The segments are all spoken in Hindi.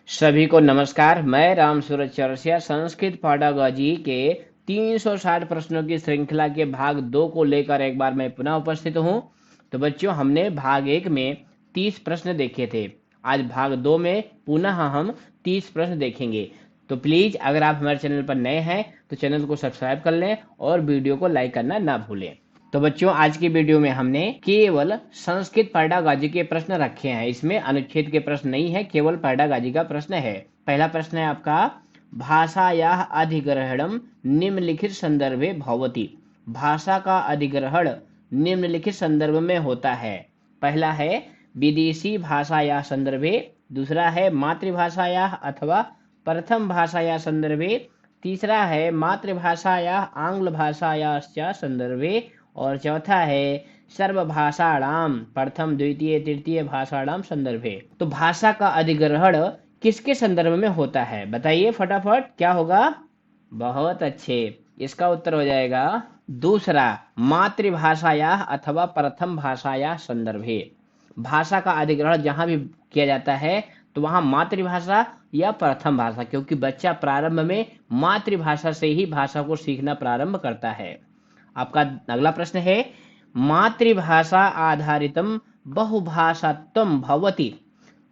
सभी को नमस्कार। मैं राम सूरज चौरसिया संस्कृत पेडागॉजी के 360 प्रश्नों की श्रृंखला के भाग 2 को लेकर एक बार मैं पुनः उपस्थित हूं। तो बच्चों, हमने भाग 1 में 30 प्रश्न देखे थे। आज भाग 2 में पुनः हम 30 प्रश्न देखेंगे। तो प्लीज, अगर आप हमारे चैनल पर नए हैं तो चैनल को सब्सक्राइब कर लें और वीडियो को लाइक करना ना भूलें। तो बच्चों, आज की वीडियो में हमने केवल संस्कृत पेडागॉजी के प्रश्न रखे हैं। इसमें अनुच्छेद के प्रश्न नहीं है, केवल पेडागॉजी का प्रश्न है। पहला प्रश्न है आपका, भाषायाः अधिग्रहणं निम्नलिखित संदर्भे भवति। भाषा का अधिग्रहण निम्नलिखित संदर्भ में होता है। पहला है विदेशी भाषायाः संदर्भे, दूसरा है मातृभाषायाः अथवा प्रथम भाषायाः संदर्भे, तीसरा है मातृभाषायाः आंग्ल भाषायाश्च संदर्भे, और चौथा है सर्वभाषाणाम प्रथम द्वितीय तृतीय भाषाणाम संदर्भे। तो भाषा का अधिग्रहण किसके संदर्भ में होता है, बताइए फटाफट, क्या होगा? बहुत अच्छे, इसका उत्तर हो जाएगा दूसरा, मातृभाषाया अथवा प्रथम भाषाया संदर्भे। भाषा का अधिग्रहण जहां भी किया जाता है तो वहां मातृभाषा या प्रथम भाषा, क्योंकि बच्चा प्रारंभ में मातृभाषा से ही भाषा को सीखना प्रारंभ करता है। आपका अगला प्रश्न है, मातृभाषा आधारितम बहुभाषात्वम भवति।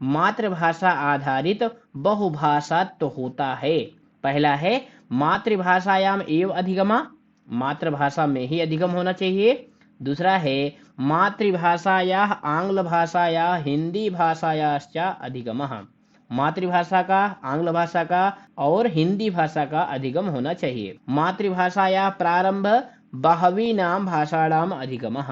मातृभाषा आधारित बहुभाषात्व होता है। पहला है मातृभाषायाम एव अधिगमा, मातृभाषा में ही अधिगम होना चाहिए। दूसरा है मातृभाषाया आंग्ल भाषाया हिंदी भाषायाश्च अधिगमः, मातृभाषा का, आंग्ल भाषा का और हिंदी भाषा का अधिगम होना चाहिए। मातृभाषाया प्रारंभ बहवी नाम भाषाणाम अधिगमः,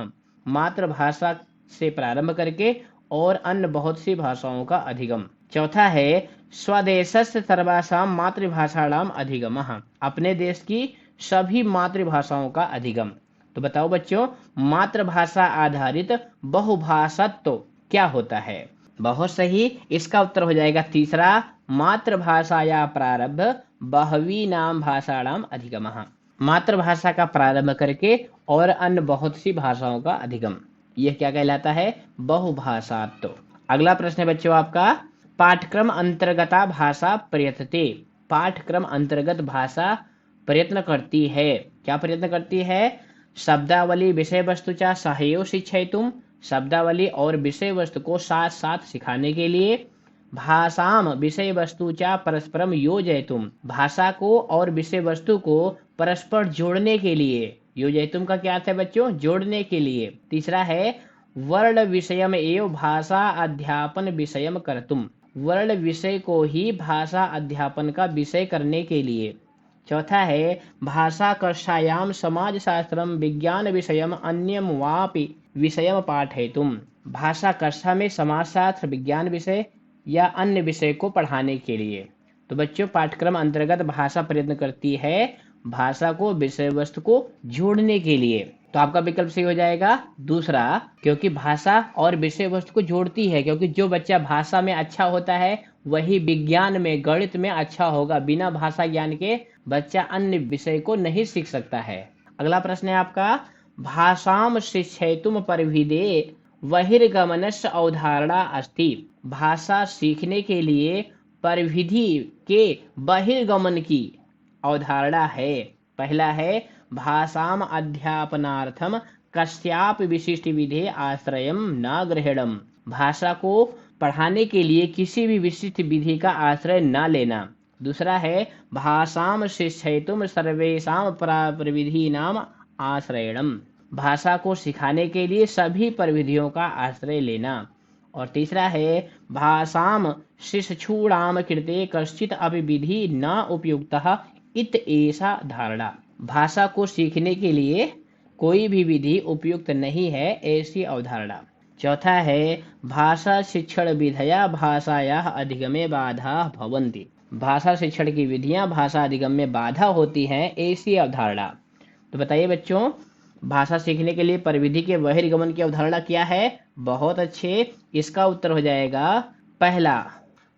मातृभाषा से प्रारंभ करके और अन्य बहुत सी भाषाओं का अधिगम। चौथा है स्वदेशस्य सर्वासाम मातृभाषाणाम अधिगमः, अपने देश की सभी मातृभाषाओं का अधिगम। तो बताओ बच्चों, मातृभाषा आधारित बहुभाषात्व क्या होता है? बहुत सही, इसका उत्तर हो जाएगा तीसरा, मातृभाषाया प्रारंभ बहवी नाम भाषाणाम अधिगमः, मातृभाषा का प्रारंभ करके और अन्य बहुत सी भाषाओं का अधिगम। यह क्या कहलाता है? बहुभाषात्व। अगला प्रश्न है बच्चों आपका, पाठ्यक्रम अंतर्गता भाषा प्रयतते। पाठ्यक्रम अंतर्गत भाषा प्रयत्न करती है। क्या प्रयत्न करती है? शब्दावली विषय वस्तु चा सहयोग शिक्षयितुम, शब्दावली और विषय वस्तु को साथ साथ सिखाने के लिए। भाषाम विषय वस्तु चा परस्परम योजयितुम, भाषा को और विषय वस्तु को परस्पर जोड़ने के लिए। योजयितुम का क्या अर्थ है बच्चों? जोड़ने के लिए। तीसरा है वर्ण विषयम एव भाषा अध्यापन विषयम कर्तुम, वर्ण विषय को ही भाषा अध्यापन का विषय करने के लिए। चौथा है भाषा कक्षायाम समाज शास्त्रम विज्ञान विषयम अन्यम वापि विषयम पाठयितुम, भाषा कक्षा में समाज शास्त्र, विज्ञान विषय या अन्य विषय को पढ़ाने के लिए। तो बच्चों, पाठ्यक्रम अंतर्गत भाषा प्रयत्न करती है भाषा को विषय वस्तु को जोड़ने के लिए। तो आपका विकल्प सही हो जाएगा दूसरा, क्योंकि भाषा और विषय वस्तु को जोड़ती है। क्योंकि जो बच्चा भाषा में अच्छा होता है वही विज्ञान में, गणित में अच्छा होगा। बिना भाषा ज्ञान के बच्चा अन्य विषय को नहीं सीख सकता है। अगला प्रश्न है आपका, भाषाम शिक्षयितुम परिविदे बहिर्गमनस्य अवधारणा अस्ति। भाषा सीखने के लिए परिविधि के बहिर्गमन की अवधारणा है। पहला है भाषाम अध्यापनार्थम कस्यापि विशिष्ट विधे आश्रयम न ग्रहणम, भाषा को पढ़ाने के लिए किसी भी विशिष्ट विधि का आश्रय न लेना। दूसरा है भाषाम शिक्षयितुम सर्वेषां प्रविधीनाम आश्रयणम, भाषा को सिखाने के लिए सभी प्रविधियों का आश्रय लेना। और तीसरा है भाषाम शिक्षूणाम कृते कश्चित अपि विधि न उपयुक्तः इत एषा धारणा, भाषा को सीखने के लिए कोई भी विधि उपयुक्त नहीं है, ऐसी अवधारणा। चौथा है भाषा शिक्षण विधया भाषाया अधिगमे बाधा भवन्ति, भाषा शिक्षण की विधियां भाषा अधिगम में बाधा होती हैं, ऐसी अवधारणा। तो बताइए बच्चों, भाषा सीखने के लिए परिविधि के बहिर्गमन की अवधारणा क्या है? बहुत अच्छे, इसका उत्तर हो जाएगा पहला,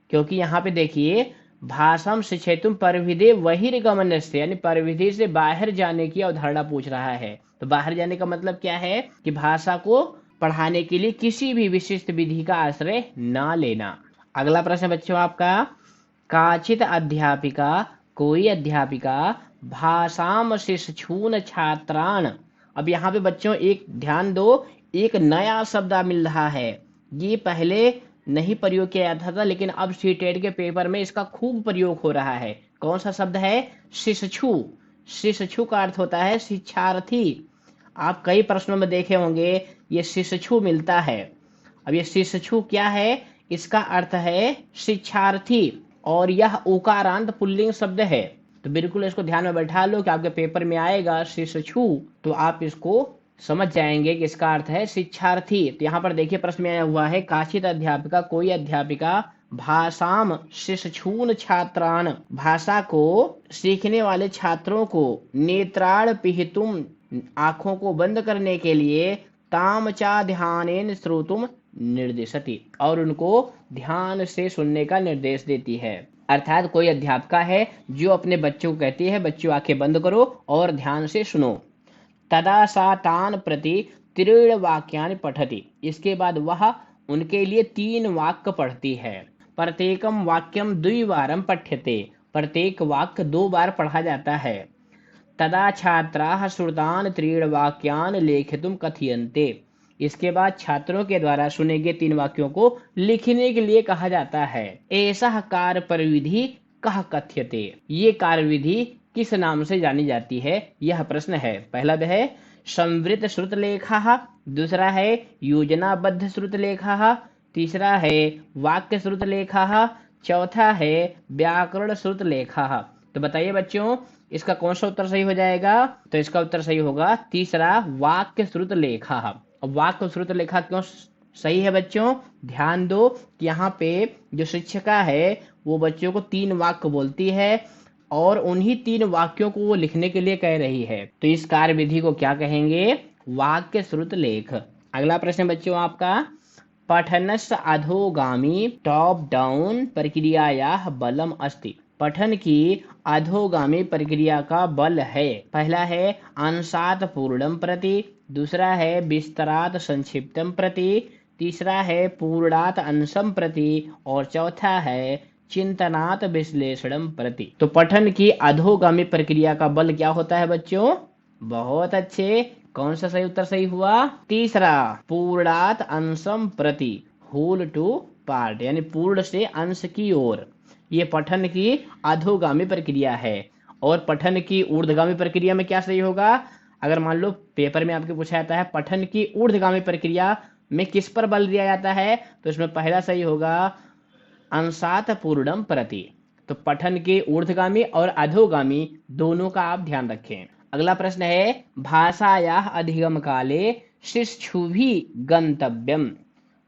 क्योंकि यहाँ पे देखिए भाषाम शिक्षयितुम परिविधे बहिर्गमन से, यानी परिविधि से बाहर जाने की अवधारणा पूछ रहा है। तो बाहर जाने का मतलब क्या है? कि भाषा को पढ़ाने के लिए किसी भी विशिष्ट विधि का आश्रय न लेना। अगला प्रश्न बच्चों आपका, काचित अध्यापिका, कोई अध्यापिका, भाषाम शिशून छात्रान। अब यहाँ पे बच्चों एक ध्यान दो, एक नया शब्द मिल रहा है। ये पहले नहीं प्रयोग किया जाता था, लेकिन अब सीटेट के पेपर में इसका खूब प्रयोग हो रहा है। कौन सा शब्द है? शिशु। शिशु का अर्थ होता है शिक्षार्थी। आप कई प्रश्नों में देखे होंगे ये शिशु मिलता है। अब ये शिशु क्या है? इसका अर्थ है शिक्षार्थी, और यह उकारांत पुल्लिंग शब्द है। तो बिल्कुल इसको ध्यान में बैठा लो कि आपके पेपर में आएगा शिशु, तो आप इसको समझ जाएंगे कि इसका अर्थ है शिक्षार्थी। तो यहाँ पर देखिए प्रश्न में आया हुआ है काचित अध्यापिका, कोई अध्यापिका, भाषाम शिशून छात्रान, भाषा को सीखने वाले छात्रों को, नेत्राण पिहितुम, आंखों को बंद करने के लिए, तामचा ध्यानेन श्रोतुम निर्देशति, और उनको ध्यान से सुनने का निर्देश देती है। अर्थात कोई अध्यापिका है जो अपने बच्चों को कहती है बच्चों आंखें बंद करो और ध्यान से सुनो। तदा सा तान प्रति त्रीण वाक्यानि पठति, इसके बाद वह उनके लिए 3 वाक्य पढ़ती है। प्रत्येकम वाक्यम द्विवारम पठ्यते, प्रत्येक वाक्य 2 बार पढ़ा जाता है। तदा छात्राः श्रुतान 3 वाक्यान लेखितुम कथयन्ते, इसके बाद छात्रों के द्वारा सुने गए 3 वाक्यों को लिखने के लिए कहा जाता है। ऐसा कार्य परिविधि कह कथ्यते, ये कार्यविधि किस नाम से जानी जाती है? यह प्रश्न है। पहला है संवृत श्रुत लेखा, दूसरा है योजनाबद्ध श्रुत लेखा, तीसरा है वाक्य श्रुत लेखा, चौथा है व्याकरण श्रुत लेखा। तो बताइए बच्चों इसका कौन सा उत्तर सही हो जाएगा? तो इसका उत्तर सही होगा तीसरा, वाक्य श्रुत लेखा। अब वाक्य श्रुत लेखा क्यों सही है बच्चों? ध्यान दो कि यहाँ पे जो शिक्षिका है वो बच्चों को 3 वाक्य बोलती है और उन्हीं 3 वाक्यों को वो लिखने के लिए कह रही है। तो इस कार्य विधि को क्या कहेंगे? वाक्य श्रुत लेख। अगला प्रश्न बच्चों आपका, पठनस्य अधोगामी टॉप डाउन प्रक्रियाया बलम अस्ति, पठन की अधोगामी प्रक्रिया का बल है। पहला है अंशात पूर्णम प्रति, दूसरा है विस्तरात संक्षिप्तम प्रति, तीसरा है पूर्णात अंशम प्रति, और चौथा है चिंतनात विश्लेषणम प्रति। तो पठन की अधोगामी प्रक्रिया का बल क्या होता है बच्चों? बहुत अच्छे, कौन सा सही उत्तर सही हुआ? तीसरा, पूर्णात अंशम प्रति, होल टू पार्ट, यानी पूर्ण से अंश की ओर। ये पठन की अधोगामी प्रक्रिया है। और पठन की ऊर्ध्वगामी प्रक्रिया में क्या सही होगा? अगर मान लो पेपर में आपके पूछा जाता है पठन की ऊर्ध्वगामी प्रक्रिया में किस पर बल दिया जाता है, तो इसमें पहला सही होगा अंशात पूर्णम प्रति। तो पठन के ऊर्ध्वगामी और अधोगामी दोनों का आप ध्यान रखें। अगला प्रश्न है भाषाया अधिगम काले शिक्षुभि गंतव्यम,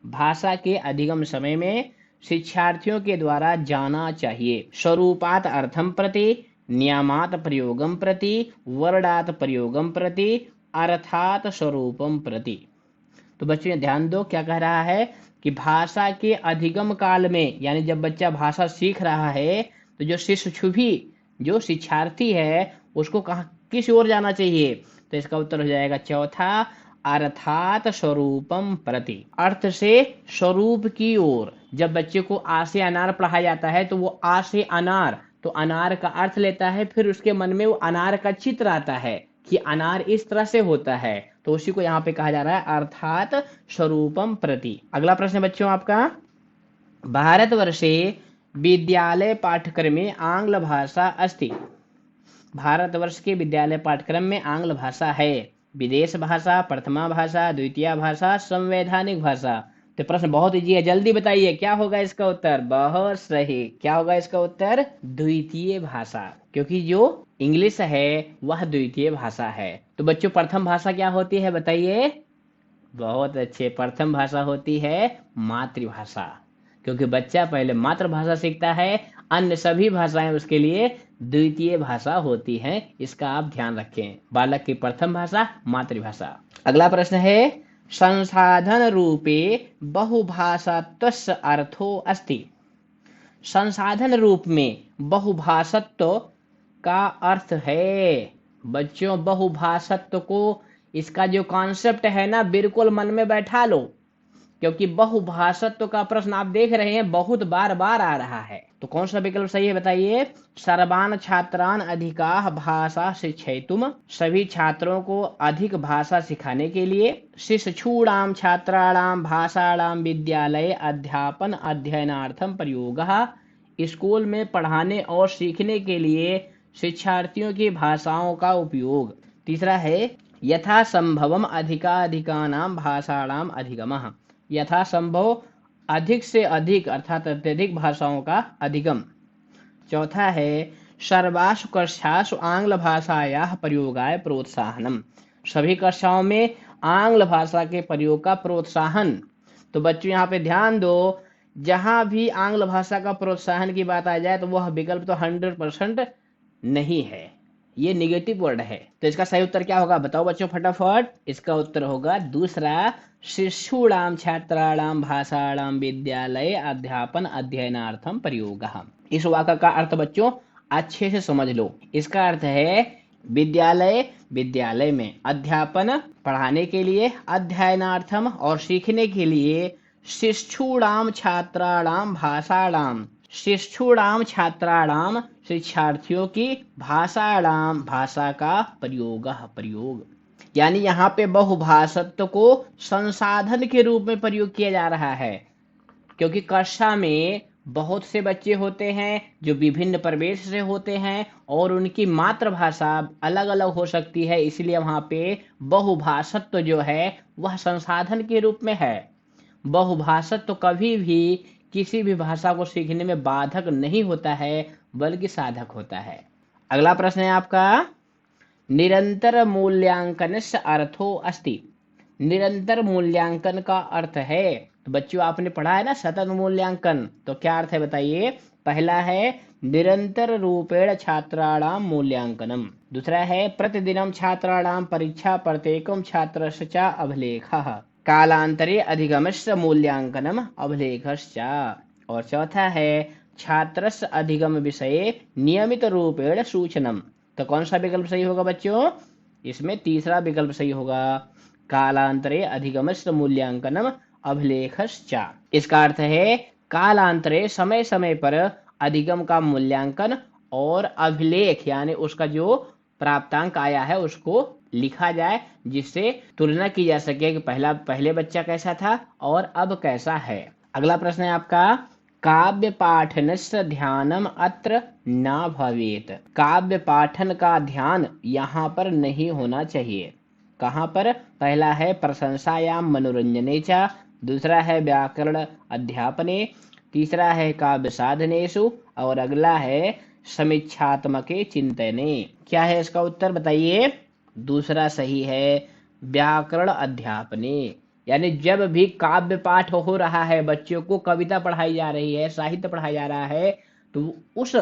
भाषा के अधिगम समय में शिक्षार्थियों के द्वारा जाना चाहिए। स्वरूपात अर्थम प्रति, नियमात प्रयोगम प्रति, वर्णात प्रयोगम प्रति, अर्थात स्वरूपम प्रति। तो बच्चों ध्यान दो क्या कह रहा है कि भाषा के अधिगम काल में, यानी जब बच्चा भाषा सीख रहा है तो जो शिक्षुभि, जो शिक्षार्थी है उसको कहाँ किस ओर जाना चाहिए? तो इसका उत्तर हो जाएगा चौथा, अर्थात स्वरूपम प्रति, अर्थ से स्वरूप की ओर। जब बच्चे को आ से अनार पढ़ाया जाता है तो वो आ से अनार, तो अनार का अर्थ लेता है, फिर उसके मन में वो अनार का चित्र आता है कि अनार इस तरह से होता है, तो उसी को यहाँ पे कहा जा रहा है अर्थात स्वरूपम प्रति। अगला प्रश्न बच्चों आपका, भारतवर्षे विद्यालय पाठ्यक्रमे आंग्ल भाषा अस्ति, भारतवर्ष के विद्यालय पाठ्यक्रम में आंग्ल भाषा है। विदेश भाषा, प्रथमा भाषा, द्वितीय भाषा, संवैधानिक भाषा। तो प्रश्न बहुत इजी है, जल्दी बताइए क्या होगा इसका उत्तर? बहुत सही, क्या होगा इसका उत्तर? द्वितीय भाषा, क्योंकि जो इंग्लिश है वह द्वितीय भाषा है। तो बच्चों प्रथम भाषा क्या होती है बताइए? बहुत अच्छे, प्रथम भाषा होती है मातृभाषा, क्योंकि बच्चा पहले मातृभाषा सीखता है, अन्य सभी भाषाएं उसके लिए द्वितीय भाषा होती हैं। इसका आप ध्यान रखें, बालक की प्रथम भाषा मातृभाषा। अगला प्रश्न है संसाधन रूपे बहुभाषात्वस्य अर्थो अस्ति, संसाधन रूप में बहुभाषत्व का अर्थ है। बच्चों बहुभाषत्व को, इसका जो कॉन्सेप्ट है ना, बिल्कुल मन में बैठा लो क्योंकि बहुभाषत्व का प्रश्न आप देख रहे हैं बहुत बार बार आ रहा है। तो कौन सा विकल्प सही है बताइए। सर्वान छात्रान अधिकाः भाषा शिक्षयितुम, सभी छात्रों को अधिक भाषा सिखाने के लिए। शिशुषूणां छात्राणां भाषाणां विद्यालये अध्यापन अध्ययनार्थम प्रयोगः, स्कूल में पढ़ाने और सीखने के लिए शिक्षार्थियों की भाषाओं का उपयोग। तीसरा है यथा संभवम अधिकाधिकानां भाषाणाम अधिगमः, यथा संभव अधिक से अधिक अर्थात अत्यधिक भाषाओं का अधिगम। चौथा है सर्वासु कक्षासु आंग्ल भाषायाः प्रयोगाय प्रोत्साहनम, सभी कक्षाओं में आंग्ल भाषा के प्रयोग का प्रोत्साहन। तो बच्चों यहाँ पे ध्यान दो, जहां भी आंग्ल भाषा का प्रोत्साहन की बात आ जाए तो वह विकल्प तो 100% नहीं है, ये निगेटिव वर्ड है। तो इसका सही उत्तर क्या होगा बताओ बच्चों फटाफट। इसका उत्तर होगा दूसरा, शिशूणाम छात्राणाम भाषाणाम विद्यालय अध्यापन अध्ययनार्थम प्रयोगः। इस वाक्य का अर्थ बच्चों अच्छे से समझ लो। इसका अर्थ है विद्यालय विद्यालय में, अध्यापन पढ़ाने के लिए, अध्ययनार्थम और सीखने के लिए, शिशूणाम छात्राणाम भाषाणाम, शिशूणाम छात्राणाम शिक्षार्थियों की, भाषाणाम भाषा का प्रयोग। यानी यहाँ पे बहुभाषत्व को संसाधन के रूप में प्रयोग किया जा रहा है, क्योंकि कक्षा में बहुत से बच्चे होते हैं जो विभिन्न प्रदेश से होते हैं और उनकी मातृभाषा अलग अलग हो सकती है, इसलिए वहाँ पे बहुभाषत्व जो है वह संसाधन के रूप में है। बहुभाषत्व कभी भी किसी भी भाषा को सीखने में बाधक नहीं होता है बल्कि साधक होता है। अगला प्रश्न है आपका, निरंतर मूल्यांकनस्य अर्थो अस्ति। निरंतर मूल्यांकन का अर्थ है, तो बच्चों आपने पढ़ा है ना सतत मूल्यांकन, तो क्या अर्थ है बताइए। पहला है निरंतर रूपेण छात्राणां मूल्यांकनम, दूसरा है प्रतिदिनं छात्राणां परीक्षा प्रत्येकं छात्रस्य च अभिलेखः, कालांतरे अधिगमस्य मूल्यांकनम अभिलेखश्च, और चौथा है छात्रस्य अधिगम विषये नियमित रूपेण सूचनम। तो कौन सा विकल्प सही होगा बच्चों। इसमें तीसरा विकल्प सही होगा, कालांतरे अधिगमस्य मूल्यांकनम अभिलेखश्च। इसका अर्थ है कालांतरे समय समय पर अधिगम का मूल्यांकन और अभिलेख यानी उसका जो प्राप्तांक आया है उसको लिखा जाए, जिससे तुलना की जा सके कि पहले बच्चा कैसा था और अब कैसा है। अगला प्रश्न है आपका, काव्य पाठनस्य ध्यानम अत्र न भवेत। काव्य पाठन का ध्यान यहाँ पर नहीं होना चाहिए। कहाँ पर। पहला है प्रशंसायाम मनोरंजने च, दूसरा है व्याकरण अध्यापने, तीसरा है काव्य साधनेषु और अगला है समीक्षात्मके चिंतने। क्या है इसका उत्तर बताइए। दूसरा सही है, व्याकरण अध्यापने। यानी जब भी काव्य पाठ हो रहा है, बच्चों को कविता पढ़ाई जा रही है, साहित्य पढ़ाया जा रहा है, तो उस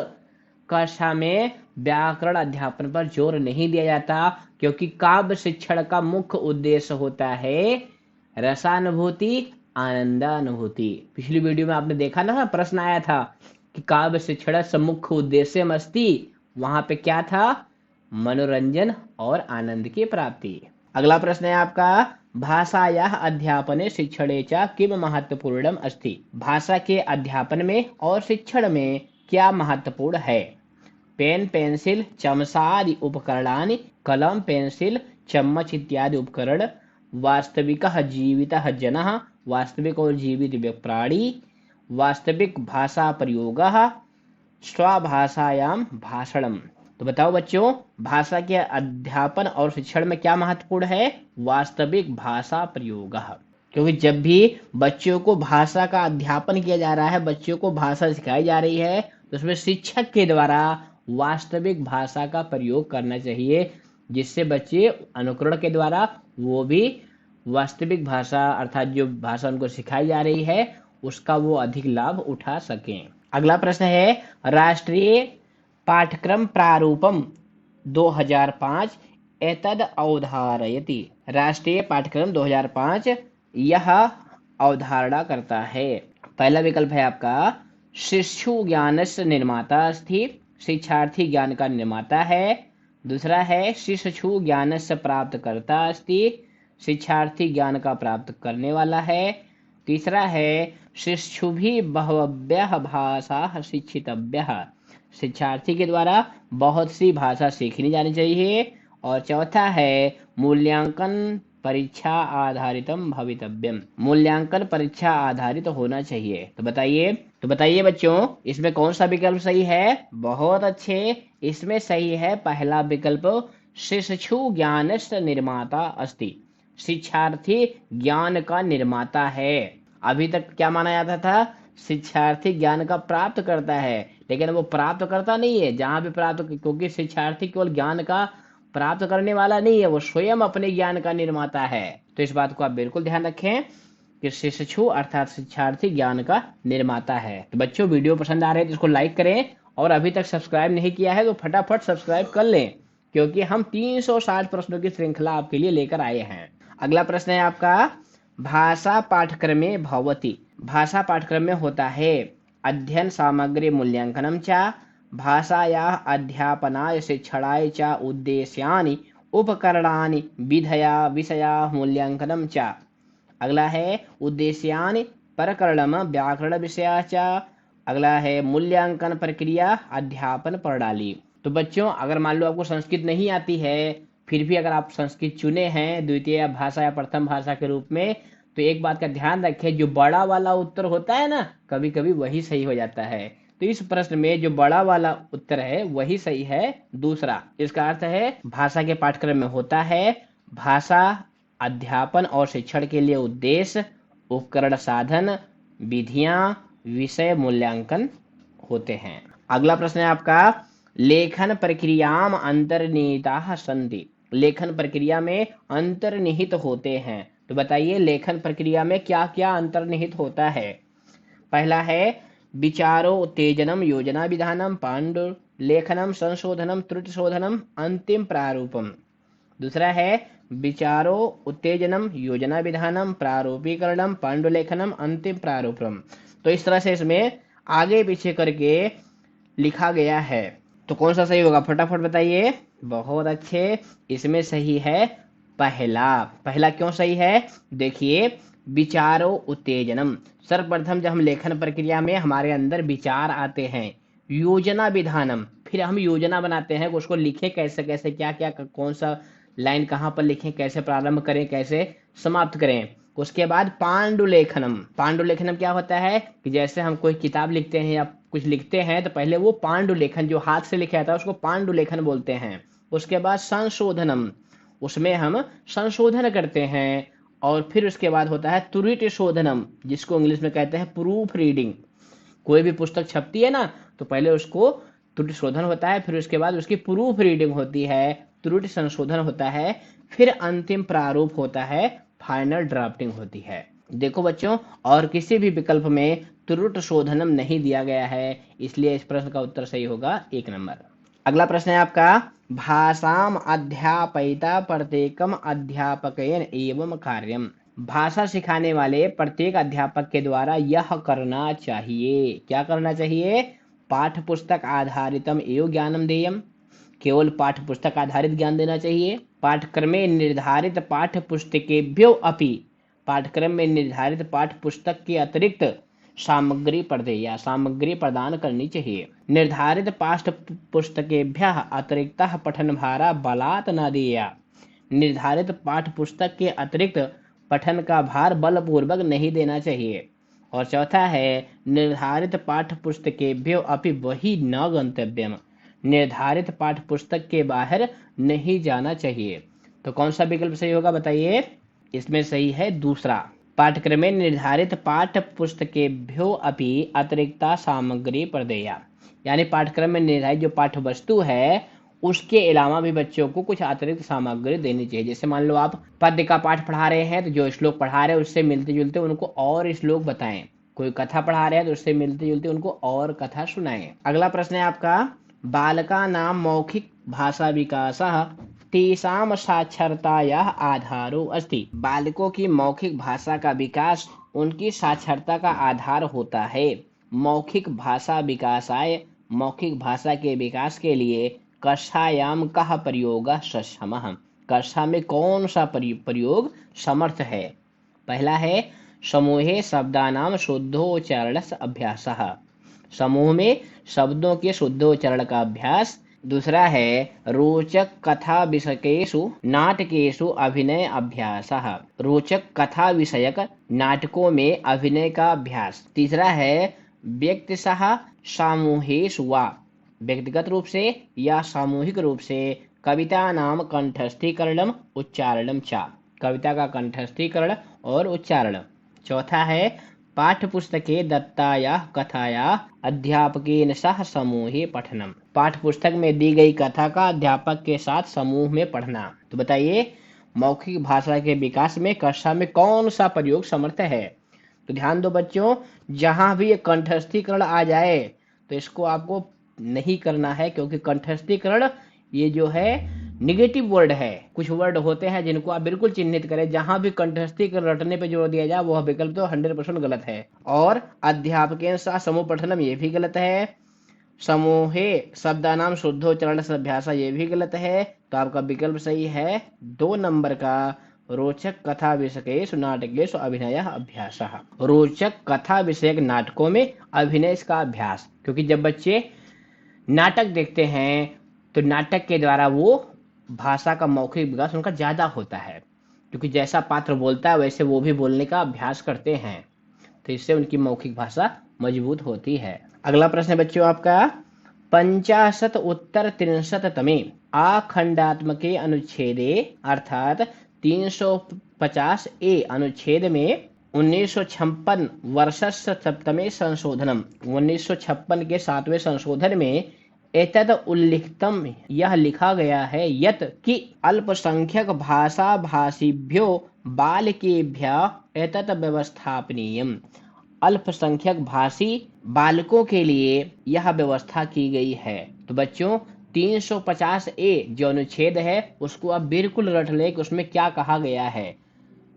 कक्षा में व्याकरण अध्यापन पर जोर नहीं दिया जाता, क्योंकि काव्य शिक्षण का मुख्य उद्देश्य होता है रसानुभूति आनंदानुभूति। पिछली वीडियो में आपने देखा ना, प्रश्न आया था कि काव्य शिक्षण मुख्य उद्देश्य मस्ती, वहां पे क्या था, मनोरंजन और आनंद की प्राप्ति। अगला प्रश्न है आपका, भाषायाः अध्यापने शिक्षणे च किम महत्वपूर्णम अस्ति। भाषा के अध्यापन में और शिक्षण में क्या महत्वपूर्ण है। पेन पेंसिल चमसादि उपकरणानि, कलम पेंसिल चम्मच इत्यादि उपकरण, वास्तविकः जीवितः जनः, वास्तविक और जीवित प्राणी, वास्तविक भाषा प्रयोगः, स्वभाषायां भाषणम। तो बताओ बच्चों, भाषा के अध्यापन और शिक्षण में क्या महत्वपूर्ण है, वास्तविक भाषा प्रयोग। क्योंकि जब भी बच्चों को भाषा का अध्यापन किया जा रहा है, बच्चों को भाषा सिखाई जा रही है, तो उसमें शिक्षक के द्वारा वास्तविक भाषा का प्रयोग करना चाहिए, जिससे बच्चे अनुकरण के द्वारा वो भी वास्तविक भाषा अर्थात जो भाषा उनको सिखाई जा रही है उसका वो अधिक लाभ उठा सकें। अगला प्रश्न है, राष्ट्रीय पाठ्यक्रम प्रारूपम 2005 एतद अवधारयति। राष्ट्रीय पाठ्यक्रम 2005 यह अवधारणा करता है। पहला विकल्प है आपका, शिशु ज्ञानस्य निर्माता अस्ति, शिक्षार्थी ज्ञान का निर्माता है। दूसरा है, शिशु ज्ञानस्य प्राप्तकर्ता अस्ति, शिक्षार्थी ज्ञान का प्राप्त करने वाला है। तीसरा है शिक्षुभिः बह्व्यः भाषाः शिक्षितव्यः, शिक्षार्थी के द्वारा बहुत सी भाषा सीखनी जानी चाहिए। और चौथा है मूल्यांकन परीक्षा आधारितम भवितव्यम, मूल्यांकन परीक्षा आधारित होना चाहिए। तो बताइए बच्चों, इसमें कौन सा विकल्प सही है? बहुत अच्छे, इसमें सही है पहला विकल्प, शिक्षु ज्ञानस्य निर्माता अस्ति, शिक्षार्थी ज्ञान का निर्माता है। अभी तक क्या माना जाता था? शिक्षार्थी ज्ञान का प्राप्त करता है, लेकिन वो प्राप्त करता नहीं है। जहां भी प्राप्त, क्योंकि शिक्षार्थी केवल ज्ञान का प्राप्त करने वाला नहीं है, वो स्वयं अपने ज्ञान का निर्माता है। तो इस बात को आप बिल्कुल ध्यान रखें कि शिक्षु अर्थात शिक्षार्थी ज्ञान का निर्माता है। तो बच्चों, वीडियो पसंद आ रहे हैं तो इसको लाइक करें, और अभी तक सब्सक्राइब नहीं किया है तो फटाफट सब्सक्राइब कर लें, क्योंकि हम 360 प्रश्नों की श्रृंखला आपके लिए लेकर आए हैं। अगला प्रश्न है आपका, भाषा पाठ्यक्रमे भवति, भाषा पाठ्यक्रम में होता है अध्ययन सामग्री मूल्यांकनम च, भाषायाः अध्यापनाय शिक्षणाय च उद्देश्यानि उपकरणानि विधया विषयाः मूल्यांकनम च। अगला है उद्देश्यानि प्रकरणम व्याकरण विषया च। अगला है मूल्यांकन प्रक्रिया अध्यापन प्रणाली। तो बच्चों, अगर मान लो आपको संस्कृत नहीं आती है, फिर भी अगर आप संस्कृत चुने हैं द्वितीय भाषा या प्रथम भाषा के रूप में, तो एक बात का ध्यान रखें, जो बड़ा वाला उत्तर होता है ना, कभी कभी वही सही हो जाता है। तो इस प्रश्न में जो बड़ा वाला उत्तर है वही सही है, दूसरा। इसका अर्थ है भाषा के पाठ्यक्रम में होता है भाषा अध्यापन और शिक्षण के लिए उद्देश्य, उपकरण, साधन, विधियां, विषय मूल्यांकन होते हैं। अगला प्रश्न है आपका, लेखन प्रक्रियाम अंतर्निहिताः सन्ति, लेखन प्रक्रिया में अंतर्निहित होते हैं। तो बताइए लेखन प्रक्रिया में क्या क्या अंतर्निहित होता है? पहला है विचारो उत्तेजनम योजना विधानम पांडुलेखनम संशोधनम त्रुटि शोधनम अंतिम प्रारूपम। दूसरा है विचारो उत्तेजनम योजना विधानम प्रारूपीकरणम पांडुलेखनम अंतिम प्रारूपम। तो इस तरह से इसमें आगे पीछे करके लिखा गया है। तो कौन सा सही होगा, फटाफट बताइए। बहुत अच्छे, इसमें सही है पहला। पहला क्यों सही है? देखिए, विचारो उत्तेजनम, सर्वप्रथम जब हम लेखन प्रक्रिया में हमारे अंदर विचार आते हैं, योजना विधानम, फिर हम योजना बनाते हैं उसको लिखें कैसे कैसे, क्या क्या, कौन सा लाइन कहाँ पर लिखें, कैसे प्रारंभ करें, कैसे समाप्त करें। उसके बाद पांडुलेखनम, पांडुलेखनम क्या होता है कि जैसे हम कोई किताब लिखते हैं या कुछ लिखते हैं तो पहले वो पांडुलेखन जो हाथ से लिखा जाता है उसको पांडुलेखन बोलते हैं। उसके बाद संशोधनम, उसमें हम संशोधन करते हैं। और फिर उसके बाद होता है त्रुटि शोधनम, जिसको इंग्लिश में कहते हैं प्रूफ रीडिंग। कोई भी पुस्तक छपती है ना, तो पहले उसको त्रुटि शोधन होता है, फिर उसके बाद उसकी प्रूफ रीडिंग होती है, त्रुटि संशोधन होता है, फिर अंतिम प्रारूप होता है, फाइनल ड्राफ्टिंग होती है। देखो बच्चों, और किसी भी विकल्प में त्रुटि शोधनम नहीं दिया गया है, इसलिए इस प्रश्न का उत्तर सही होगा 1 नंबर। अगला प्रश्न है आपका, भाषाम अध्यापयिता प्रत्येकम अध्यापकेन एवं कार्यम, भाषा सिखाने वाले प्रत्येक अध्यापक के द्वारा यह करना चाहिए। क्या करना चाहिए? पाठ्य पुस्तक आधारितम एवं ज्ञानम देयम, केवल पाठ्य पुस्तक आधारित ज्ञान देना चाहिए। पाठ्यक्रमे निर्धारित पाठ्य पुस्तकेभ्यो अपि, पाठ्यक्रम में निर्धारित पाठ्य पुस्तक के अतिरिक्त सामग्री प्रदेया, सामग्री प्रदान करनी चाहिए। निर्धारित पाठ्य पुस्तकेभ्यः अतिरिक्तः पठनभारा बलात् न देया, निर्धारित पाठ्य पुस्तक के अतिरिक्त पठन का भार बलपूर्वक नहीं देना चाहिए। और चौथा है निर्धारित पाठ्य पुस्तकेभ्यो अपि बहि न गंतव्यम, निर्धारित पाठ्य पुस्तक के बाहर नहीं जाना चाहिए। तो कौन सा विकल्प सही होगा बताइए? इसमें सही है दूसरा, पाठ्यक्रमे निर्धारित पाठ्य पुस्तकेभ्यो अपि अतिरिक्ता सामग्री प्रदेया, यानी पाठ्यक्रम में निर्धारित जो पाठ्य वस्तु है उसके अलावा भी बच्चों को कुछ अतिरिक्त सामग्री देनी चाहिए। जैसे मान लो आप पद्य का पाठ पढ़ा रहे हैं, तो जो श्लोक पढ़ा रहे हैं उससे मिलते जुलते उनको और श्लोक बताएं। कोई कथा पढ़ा रहे हैं तो उससे मिलते जुलते उनको और कथा सुनाएं। अगला प्रश्न है आपका, बालका नाम मौखिक भाषा विकासः तेषाम साक्षरतायाः आधारो अस्ति, बालकों की मौखिक भाषा का विकास उनकी साक्षरता का आधार होता है। मौखिक भाषा विकासाय, मौखिक भाषा के विकास के लिए कक्षायाम कः प्रयोगः सक्षमः, कक्षा में कौन सा प्रयोग समर्थ है? पहला है समूहे शब्दानां शुद्धोच्चारणस्य अभ्यासः। समूह में शब्दों के शुद्धोच्चारण का अभ्यास। दूसरा है रोचक कथा विषयकेषु नाटकेषु अभिनय अभ्यासः। रोचक कथा विषयक नाटकों में अभिनय का अभ्यास। तीसरा है व्यक्तिशः सामूहेषु वा, व्यक्तिगत रूप से या सामूहिक रूप से कविता नाम कंठस्थीकरणम उच्चारणम च, कविता का कंठस्थीकरण और उच्चारण। चौथा है पाठ्यपुस्तके दत्ताया कथाया अध्यापकेन सह समूहे पठनम, पाठ्य पुस्तक में दी गई कथा का अध्यापक के साथ समूह में पढ़ना। तो बताइए मौखिक भाषा के विकास में कक्षा में कौन सा प्रयोग समर्थ है? तो ध्यान दो बच्चों, जहां भी ये कंठस्थीकरण आ जाए तो इसको आपको नहीं करना है, क्योंकि कंठस्थीकरण ये जो है निगेटिव वर्ड है। कुछ वर्ड होते हैं जिनको आप बिल्कुल चिन्हित करें। जहां भी कंठस्थीकरण रटने पे जोर दिया जाए वह विकल्प तो 100% गलत है। और अध्यापकेन सह समूह पठनम ये भी गलत है। समूहे शब्दानाम शुद्धोच्चारण से अभ्यास ये भी गलत है। तो आपका विकल्प सही है 2 नंबर का, रोचक कथा विषयकेषु नाटकेषु अभिनय अभ्यास। रोचक कथा विषयक नाटकों में अभिनय का अभ्यास, क्योंकि जब बच्चे नाटक देखते हैं तो नाटक के द्वारा वो भाषा का मौखिक विकास उनका ज्यादा होता है, क्योंकि जैसा पात्र बोलता है वैसे वो भी बोलने का अभ्यास करते हैं, तो इससे उनकी मौखिक भाषा मजबूत होती है। अगला प्रश्न है बच्चों आपका 50 उत्तर 63 तमे आखंडात्मके अनुच्छेदे अर्थात 350 ए अनुच्छेद में 1956 वर्षस्य सप्तमे संशोधनम, 1956 के 7वें संशोधन में एतद उल्लिखितम यह लिखा गया है यत कि अल्पसंख्यक भाषा भाषिभ्यो बालकेभ्यः एतत् व्यवस्थापनीयम, अल्पसंख्यक भाषी बालकों के लिए यह व्यवस्था की गई है। तो बच्चों 350 ए जो अनुच्छेद है उसको आप बिल्कुल रट ले कि उसमें क्या कहा गया है।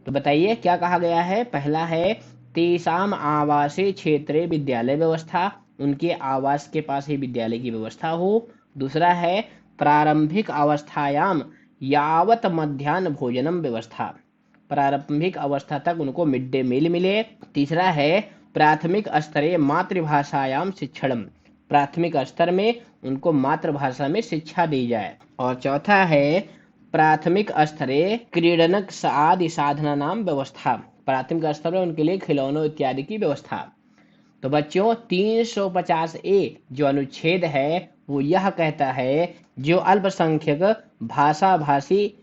तो बताइए क्या कहा गया है। पहला है तेषाम आवासीय क्षेत्रे विद्यालय व्यवस्था, उनके आवास के पास ही विद्यालय की व्यवस्था हो। दूसरा है प्रारंभिक अवस्थायाम यावत मध्याह्न भोजनम व्यवस्था, प्रारंभिक अवस्था तक उनको मिड डे मील मिले। तीसरा है प्राथमिक स्तरे मातृभाषायाम शिक्षणम, प्राथमिक स्तर में उनको मातृभाषा में शिक्षा दी जाए। और चौथा है प्राथमिक स्तरे क्रीडनक आदि साधना नाम व्यवस्था, प्राथमिक स्तर में उनके लिए खिलौनों इत्यादि की व्यवस्था। तो बच्चों 350 ए जो अनुच्छेद है वो यह कहता है जो अल्पसंख्यक भाषा भाषी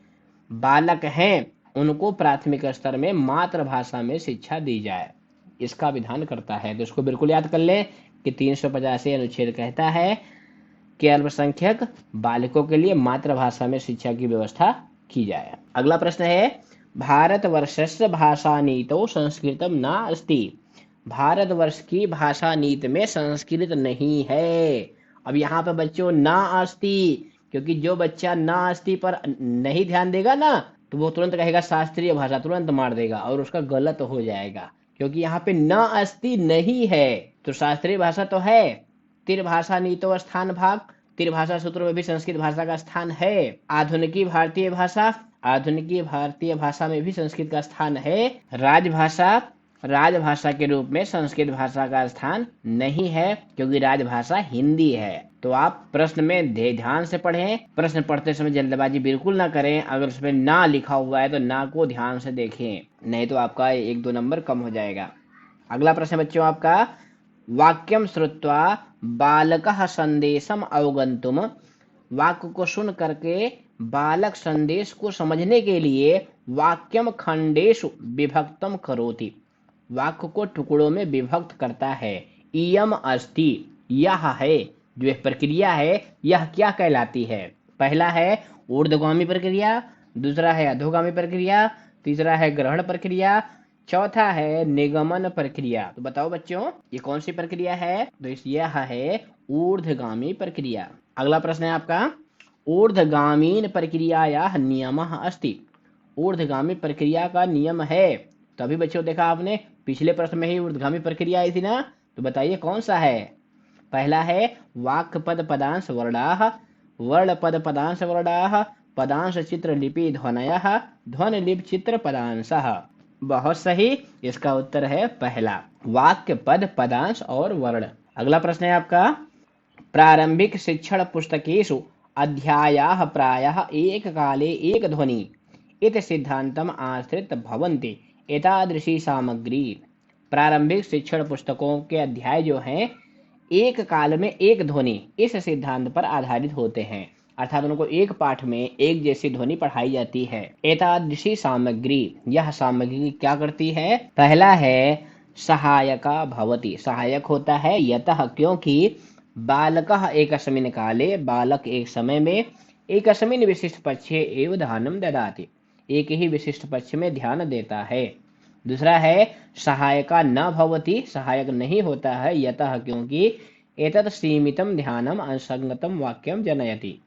बालक हैं उनको प्राथमिक स्तर में मातृभाषा में शिक्षा दी जाए, इसका विधान करता है। तो इसको बिल्कुल याद कर लें कि 350 ए अनुच्छेद कहता है कि अल्पसंख्यक बालकों के लिए मातृभाषा में शिक्षा की व्यवस्था की जाए। अगला प्रश्न है भारतवर्षस्य भाषा नीतौ संस्कृतम न अस्ति, भारतवर्ष की भाषा नीति में संस्कृत नहीं है। अब यहाँ पे बच्चों ना अस्ति, क्योंकि जो बच्चा ना अस्ति पर नहीं ध्यान देगा ना तो वो तुरंत कहेगा शास्त्रीय भाषा, तुरंत मार देगा और उसका गलत हो जाएगा, क्योंकि यहाँ पे ना अस्ति नहीं है तो शास्त्रीय भाषा तो है। त्रिभाषा नीतो स्थान भाग, त्रिभाषा सूत्र में भी संस्कृत भाषा का स्थान है। आधुनिकी भारतीय भाषा, आधुनिकी भारतीय भाषा में भी संस्कृत का स्थान है। राजभाषा, राजभाषा के रूप में संस्कृत भाषा का स्थान नहीं है, क्योंकि राजभाषा हिंदी है। तो आप प्रश्न में ध्यान से पढ़ें, प्रश्न पढ़ते समय जल्दबाजी बिल्कुल ना करें। अगर उसमें ना लिखा हुआ है तो ना को ध्यान से देखें, नहीं तो आपका 1-2 नंबर कम हो जाएगा। अगला प्रश्न बच्चों आपका वाक्यम श्रुत्वा बालकः संदेशम अवगंतुम, वाक्य को सुन करके बालक संदेश को समझने के लिए वाक्यम खंडेषु विभक्तम करोति, वाक्य को टुकड़ों में विभक्त करता है। इयम अस्ति, यह है, जो यह प्रक्रिया है यह क्या कहलाती है। पहला है ऊर्ध्वगामी प्रक्रिया, दूसरा है अधोगामी प्रक्रिया, तीसरा है ग्रहण प्रक्रिया, चौथा है निगमन प्रक्रिया। तो बताओ बच्चों ये कौन सी प्रक्रिया है। तो यह है ऊर्ध्वगामी प्रक्रिया। अगला प्रश्न है आपका ऊर्ध्वगामीन प्रक्रियायाः नियमः अस्ति, ऊर्ध्वगामी प्रक्रिया का नियम है। तो अभी बच्चों देखा आपने पिछले प्रश्न में ही ऊर्ध्वगामी प्रक्रिया आई थी ना, तो बताइए कौन सा है। पहला है वाक्य पद पदांश वर्णाः, वर्ण पद पदांश वर्णाः, पदांश चित्र लिपि ध्वनयः, ध्वन लिपि चित्र पदांशः। बहुत सही, इसका उत्तर है पहला। वाक्य, पद, पदांश और वर्ण। अगला प्रश्न है आपका, प्रारंभिक शिक्षण पुस्तकेषु अध्यायाः प्रायः एककाले एकध्वनि इति सिद्धान्तम् आश्रित भवन्ति। एतादृशी सामग्री। प्रारंभिक शिक्षण पुस्तकों के अध्याय जो हैं एक काल में एक ध्वनि इस सिद्धांत पर आधारित होते हैं, अर्थात उनको एक पाठ में एक जैसी ध्वनि पढ़ाई जाती है। एतादृशी सामग्री, यह सामग्री क्या करती है? पहला है सहायका भवति, सहायक होता है, यतः क्योंकि बालकः एकस्मिन् काले, बालक एक समय में, एकस्मिन् विशिष्ट पक्षे एव ध्यानं ददाति, एक ही विशिष्ट पक्ष में ध्यान देता है। दूसरा है सहायका न भवति, सहायक नहीं होता है, यतः क्योंकि एतत् सीमितं ध्यानम् असंगतं वाक्यं जनयति।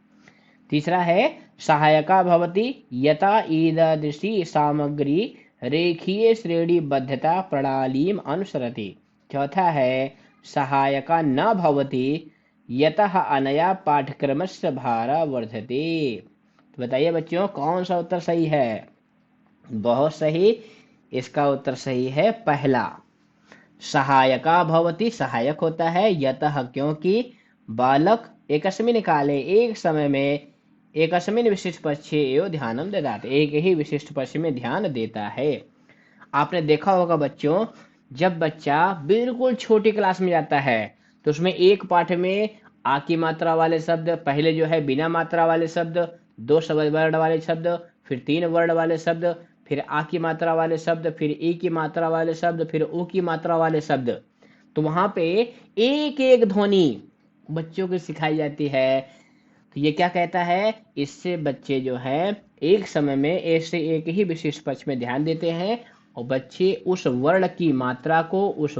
तीसरा है सहायका भवति यथा ईदृशी सामग्री रेखीय श्रेणीबद्धता प्रणालीम अनुसरति। चौथा है सहायका न भवति यतः अनया पाठ्यक्रमस्य भारा वर्धते। तो बताइए बच्चों, कौन सा उत्तर सही है? बहुत सही, इसका उत्तर सही है पहला। सहायका भवति, सहायक होता है, यतः क्योंकि बालक एकस्मिन् काले, एक समय में, एकस्मिन् विशिष्ट पक्षे एव ध्यानं ददाति, एक ही विशिष्ट पक्ष में ध्यान देता है। आपने देखा होगा बच्चों, जब बच्चा बिल्कुल छोटी क्लास में जाता है तो उसमें एक पाठ में आ की मात्रा वाले शब्द, पहले जो है बिना मात्रा वाले शब्द, दो वर्ण वाले शब्द, फिर तीन वर्ण वाले शब्द, फिर आ की मात्रा वाले शब्द, फिर ई की मात्रा वाले शब्द, फिर ऊ की मात्रा वाले शब्द। तो वहां पे एक एक ध्वनि बच्चों को सिखाई जाती है। तो ये क्या कहता है? इससे बच्चे जो है एक समय में ऐसे एक ही विशिष्ट पक्ष में ध्यान देते हैं और बच्चे उस वर्ण की मात्रा को, उस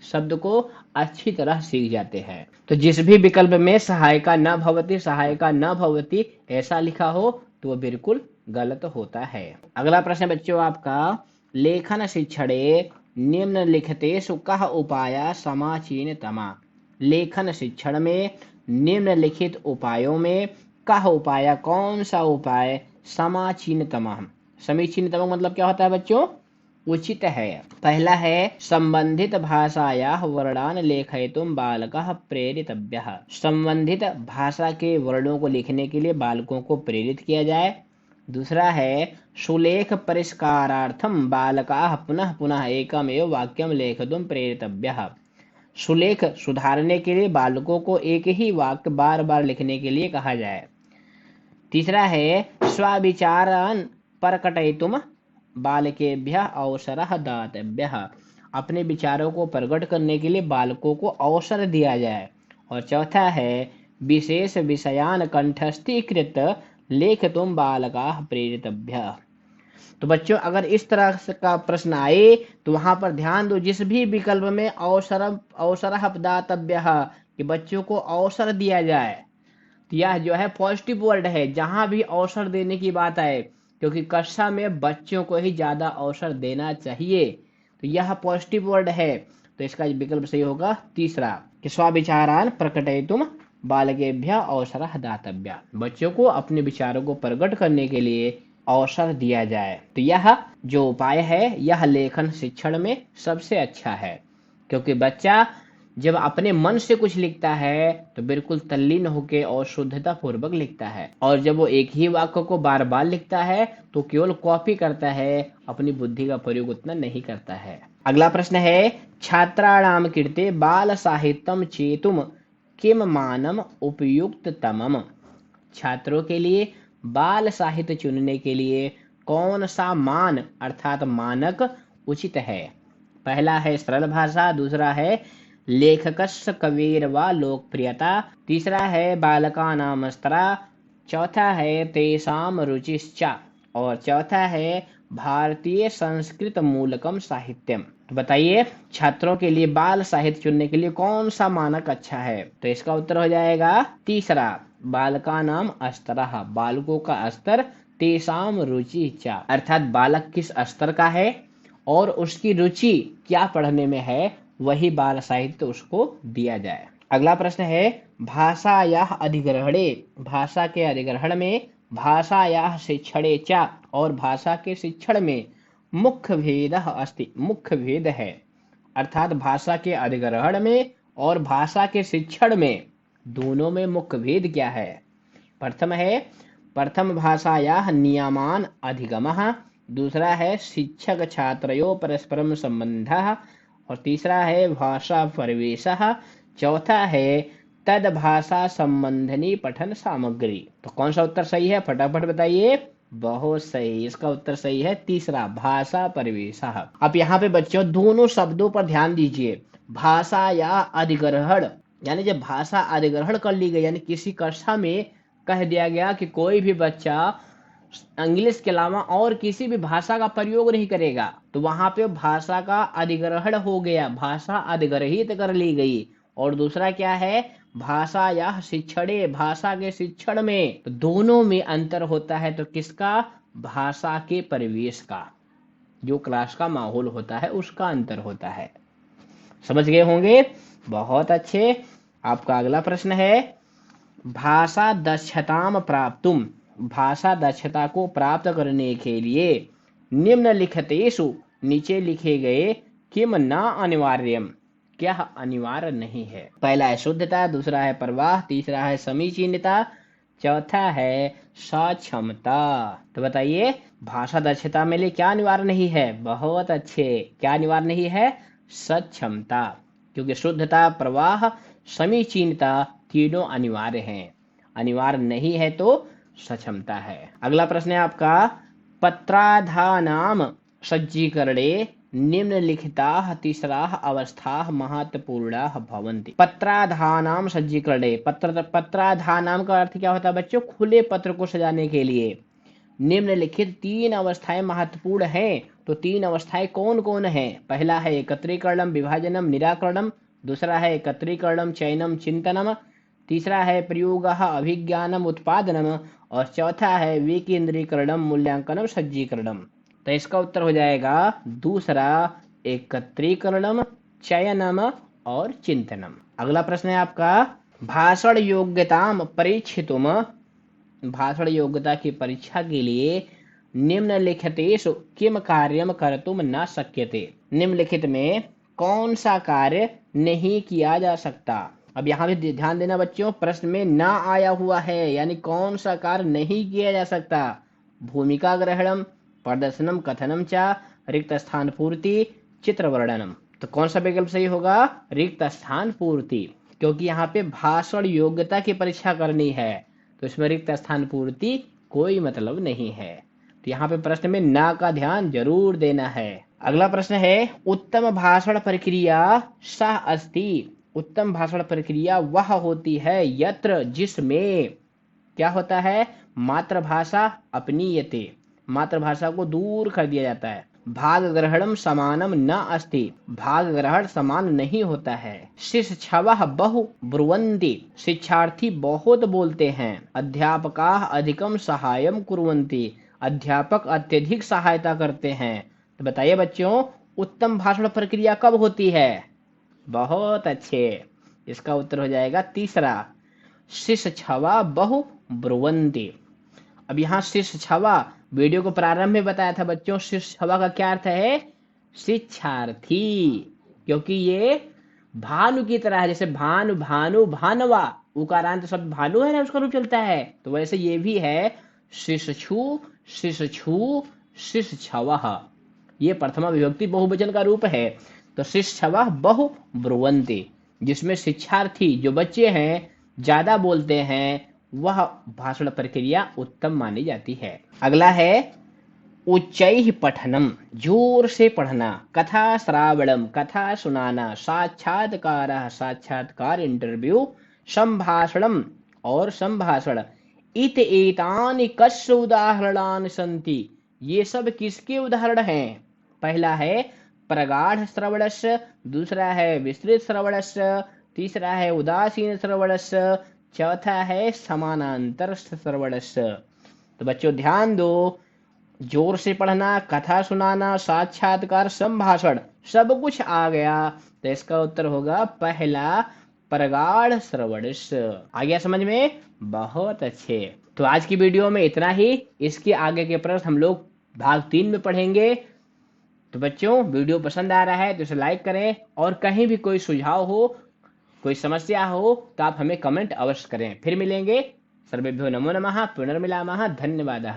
शब्द को अच्छी तरह सीख जाते हैं। तो जिस भी विकल्प में सहायका न भवति, सहायका न भवति ऐसा लिखा हो तो वो बिल्कुल गलत होता है। अगला प्रश्न बच्चों आपका, लेखन शिक्षणे निम्नलिखितेषु कः उपायः समीचीनतमः। लेखन शिक्षण में निम्नलिखित उपायों में कः उपाय, कौन सा उपाय समीचीनतमः। समीचीनतमः मतलब क्या होता है बच्चों? उचित है। पहला है संबंधित भाषायाः वर्णान् लेखयितुं बालकः प्रेरितव्यः। संबंधित भाषा के वर्णों को लिखने के लिए बालकों को प्रेरित किया जाए। दूसरा है सुलेख परिष्कारार्थं बालकाः पुनः पुनः एकमेव वाक्यं लेखितुं प्रेरितव्यः। सुलेख सुधारने के लिए बालकों को एक ही वाक्य बार बार लिखने के लिए कहा जाए। तीसरा है स्वविचारान् प्रकटयितुं बालकेभ्यः अवसरः दातव्यः। अपने विचारों को प्रकट करने के लिए बालकों को अवसर दिया जाए। और चौथा है विशेष विषयान् कंठस्थीकृत लेखितुं बालकाः प्रेरितव्यः। तो बच्चों अगर इस तरह का प्रश्न आए तो वहां पर ध्यान दो, जिस भी विकल्प में अवसरः दातव्यः कि बच्चों को अवसर दिया जाए, तो यह जो है पॉजिटिव वर्ड है। जहां भी अवसर देने की बात आए, क्योंकि कक्षा में बच्चों को ही ज्यादा अवसर देना चाहिए, तो यह पॉजिटिव वर्ड है। तो इसका विकल्प सही होगा तीसरा कि स्वविचारान् प्रकटयितुं बालकेभ्यः अवसरः दातव्यः। बच्चों को अपने विचारों को प्रकट करने के लिए अवसर दिया जाए। तो यह जो उपाय है यह लेखन शिक्षण में सबसे अच्छा है, क्योंकि बच्चा जब अपने मन से कुछ लिखता है तो बिल्कुल तल्लीन होकर और शुद्धता पूर्वक लिखता है, और जब वो एक ही वाक्य को बार बार लिखता है तो केवल कॉपी करता है, अपनी बुद्धि का प्रयोग उतना नहीं करता है। अगला प्रश्न है छात्राणां कृते बाल साहित्यं चेतुं किम मानम उपयुक्ततमम्। छात्रों के लिए बाल साहित्य चुनने के लिए कौन सा मान अर्थात मानक उचित है? पहला है सरल भाषा, दूसरा है लेखकस्य कविर्वा लोकप्रियता, तीसरा है बालकानां स्तरा, चौथा है तेषां रुचिश्च, और चौथा है भारतीय संस्कृत मूलकम साहित्यम। तो बताइए छात्रों के लिए बाल साहित्य चुनने के लिए कौन सा मानक अच्छा है? तो इसका उत्तर हो जाएगा तीसरा, बालकानां स्तरः, बालकों का स्तर, तेषां रुचि च, अर्थात बालक किस स्तर का है और उसकी रुचि क्या पढ़ने में है, वही बाल साहित्य उसको दिया जाए। अगला प्रश्न है भाषायाः अधिग्रहणे, भाषा के अधिग्रहण में, भाषायाः शिक्षणे च और भाषा के शिक्षण में मुख्य भेदः अस्ति, मुख्य भेद है, अर्थात भाषा के अधिग्रहण में और भाषा के शिक्षण में, दोनों में मुख्य भेद क्या है? प्रथम है प्रथम भाषायाः नियमान अधिगमः, दूसरा है शिक्षक छात्रयोः परस्परम संबंधः, और तीसरा है भाषा परिवेशः, चौथा है तद भाषा संबंधनी पठन सामग्री। तो कौन सा उत्तर सही है, फटाफट बताइए। बहुत सही, इसका उत्तर सही है तीसरा, भाषा परिवेशः। अब यहाँ पे बच्चों दोनों शब्दों पर ध्यान दीजिए। भाषा या अधिग्रहण, यानी जब भाषा अधिग्रहण कर ली गई, यानी किसी कक्षा में कह दिया गया कि कोई भी बच्चा इंग्लिश के अलावा और किसी भी भाषा का प्रयोग नहीं करेगा, तो वहां पे भाषा का अधिग्रहण हो गया, भाषा अधिग्रहित कर ली गई। और दूसरा क्या है, भाषा या शिक्षणे, भाषा के शिक्षण में, तो दोनों में अंतर होता है। तो किसका, भाषा के परिवेश का, जो क्लास का माहौल होता है उसका अंतर होता है। समझ गए होंगे, बहुत अच्छे। आपका अगला प्रश्न है, भाषा दक्षताम प्राप्तुम, भाषा दक्षता को प्राप्त करने के लिए निम्नलिखितेषु, नीचे लिखे गए, किम न अनिवार्यम, क्या अनिवार्य नहीं है? पहला है शुद्धता, दूसरा है प्रवाह, तीसरा है समीचीनता, चौथा है सक्षमता। तो बताइए भाषा दक्षता में लिए क्या अनिवार्य नहीं है? बहुत अच्छे, क्या अनिवार्य नहीं है? सक्षमता, क्योंकि शुद्धता, प्रवाह, समीचीनता तीनों अनिवार्य हैं, अनिवार्य नहीं है तो सक्षमता है। अगला प्रश्न है आपका, पत्राधानाम सज्जीकरणे निम्नलिखिताः तीसराः अवस्थाः महत्वपूर्णाः भवन्ति। पत्राधानाम सज्जीकरणे, पत्राधानाम का अर्थ क्या होता है बच्चों? खुले पत्र को सजाने के लिए निम्नलिखित तीन अवस्थाएं महत्वपूर्ण हैं। तो तीन अवस्थाएं कौन कौन है? पहला है एकत्रीकरणम विभाजनम निराकरणम, दूसरा है एकत्रीकरणम चयनम चिंतनम, तीसरा है प्रयोगः अभिज्ञानम उत्पादनम, और चौथा है विकेंद्रीकरणम मूल्यांकनम सज्जीकरणम। तो इसका उत्तर हो जाएगा दूसरा, एकत्रीकरणम, चयनम और चिंतनम। अगला प्रश्न है आपका, भाषण योग्यताम परीक्षितुम, भाषण योग्यता की परीक्षा के लिए निम्नलिखितेषु किम कार्यम कर्तुम न शक्यते, निम्नलिखित में कौन सा कार्य नहीं किया जा सकता? अब यहाँ भी ध्यान देना बच्चों, प्रश्न में ना आया हुआ है, यानी कौन सा कार्य नहीं किया जा सकता। भूमिका ग्रहणम, प्रदर्शनम, कथनम चा, रिक्त स्थान पूर्ति, चित्र वर्णनम। तो कौन सा विकल्प सही होगा? रिक्त स्थान पूर्ति, क्योंकि यहाँ पे भाषण योग्यता की परीक्षा करनी है, तो इसमें रिक्त स्थान पूर्ति कोई मतलब नहीं है। तो यहाँ पे प्रश्न में ना का ध्यान जरूर देना है। अगला प्रश्न है, उत्तम भाषण प्रक्रिया सा अस्ति, उत्तम भाषण प्रक्रिया वह होती है यत्र, जिसमें क्या होता है? मातृभाषा अपनीयते, मातृभाषा को दूर कर दिया जाता है। भाग ग्रहणम समानम न अस्ति, भाग ग्रहण समान नहीं होता है। शिक्षवः बहु ब्रुवन्ति, शिक्षार्थी बहुत बोलते हैं। अध्यापकाः अधिकम सहायम कुर्वन्ति, अध्यापक अत्यधिक सहायता करते हैं। तो बताइए बच्चों, उत्तम भाषण प्रक्रिया कब होती है? बहुत अच्छे, इसका उत्तर हो जाएगा तीसरा, शिक्षवा बहु ब्रुवन्ति। अब यहाँ शिक्षवा, वीडियो को प्रारंभ में बताया था बच्चों, शिक्षवा का क्या अर्थ है? शिक्षार्थी, क्योंकि ये भानु की तरह है, जैसे भानु, भानु, भानवा, उकारांत शब्द भानु है ना, उसका रूप चलता है, तो वैसे ये भी है शिशु, शिशु, शिक्षवः, ये प्रथमा विभक्ति बहुवचन का रूप है। तो शिक्षवः बहु ब्रुवन्ति, जिसमें शिक्षार्थी जो बच्चे हैं ज्यादा बोलते हैं, वह भाषण प्रक्रिया उत्तम मानी जाती है। अगला है उच्चैः पठनम, जोर से पढ़ना, कथा श्रावणम, कथा सुनाना, साक्षात्कारः, साक्षात्कार इंटरव्यू, संभाषणम और संभाषण। इत एतानि कस्य उदाहरणानि सन्ति, ये सब किसके उदाहरण हैं? पहला है प्रगाढ़ श्रवणस्य, दूसरा है विस्तृत श्रवणस्य, तीसरा है उदासीन श्रवणस्य, चौथा है समानांतर श्रवणस्य। तो बच्चों ध्यान दो, जोर से पढ़ना, कथा सुनाना, साक्षात्कार, संभाषण, सब कुछ आ गया, तो इसका उत्तर होगा पहला, प्रगाढ़ श्रवणस्य। आ गया समझ में? बहुत अच्छे। तो आज की वीडियो में इतना ही, इसके आगे के प्रश्न हम लोग भाग 3 में पढ़ेंगे। तो बच्चों वीडियो पसंद आ रहा है तो इसे लाइक करें, और कहीं भी कोई सुझाव हो, कोई समस्या हो तो आप हमें कमेंट अवश्य करें। फिर मिलेंगे। सर्वेभ्यो नमो नमः, पुनर्मिलामः, धन्यवादः।